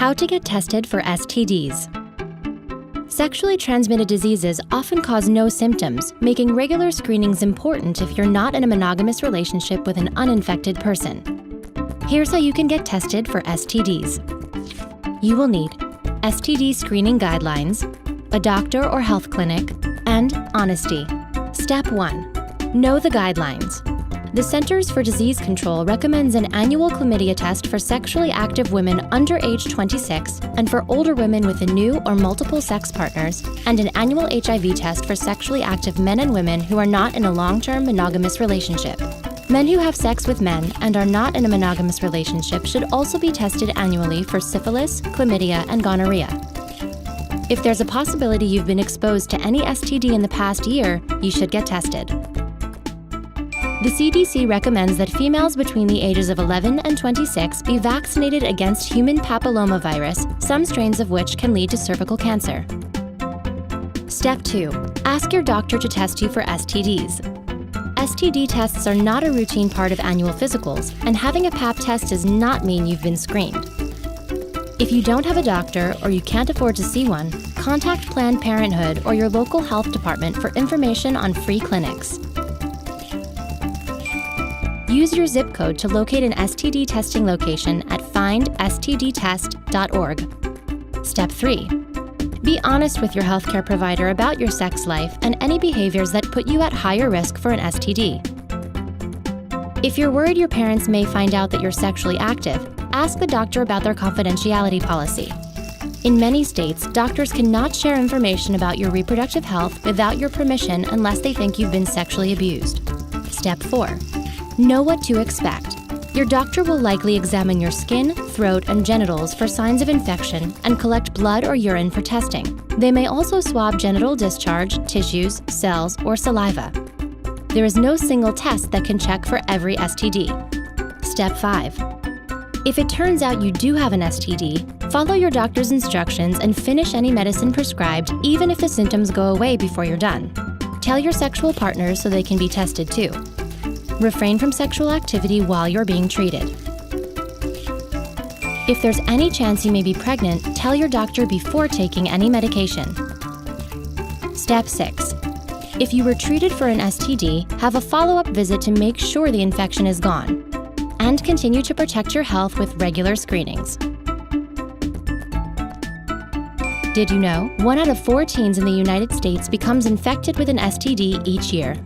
How to get tested for STDs. Sexually transmitted diseases often cause no symptoms, making regular screenings important if you're not in a monogamous relationship with an uninfected person. Here's how you can get tested for STDs. You will need STD screening guidelines, a doctor or health clinic, and honesty. Step 1. Know the guidelines. The Centers for Disease Control recommends an annual chlamydia test for sexually active women under age 26 and for older women with a new or multiple sex partners, and an annual HIV test for sexually active men and women who are not in a long-term monogamous relationship. Men who have sex with men and are not in a monogamous relationship should also be tested annually for syphilis, chlamydia, and gonorrhea. If there's a possibility you've been exposed to any STD in the past year, you should get tested. The CDC recommends that females between the ages of 11 and 26 be vaccinated against human papillomavirus, some strains of which can lead to cervical cancer. Step 2. Ask your doctor to test you for STDs. STD tests are not a routine part of annual physicals, and having a pap test does not mean you've been screened. If you don't have a doctor or you can't afford to see one, contact Planned Parenthood or your local health department for information on free clinics. Use your zip code to locate an STD testing location at findstdtest.org. Step 3. Be honest with your healthcare provider about your sex life and any behaviors that put you at higher risk for an STD. If you're worried your parents may find out that you're sexually active, ask the doctor about their confidentiality policy. In many states, doctors cannot share information about your reproductive health without your permission unless they think you've been sexually abused. Step 4. Know what to expect. Your doctor will likely examine your skin, throat, and genitals for signs of infection and collect blood or urine for testing. They may also swab genital discharge, tissues, cells, or saliva. There is no single test that can check for every STD. Step 5. If it turns out you do have an STD, follow your doctor's instructions and finish any medicine prescribed, even if the symptoms go away before you're done. Tell your sexual partners so they can be tested too. Refrain from sexual activity while you're being treated. If there's any chance you may be pregnant, tell your doctor before taking any medication. Step 6. If you were treated for an STD, have a follow-up visit to make sure the infection is gone. And continue to protect your health with regular screenings. Did you know 1 out of 4 teens in the United States becomes infected with an STD each year?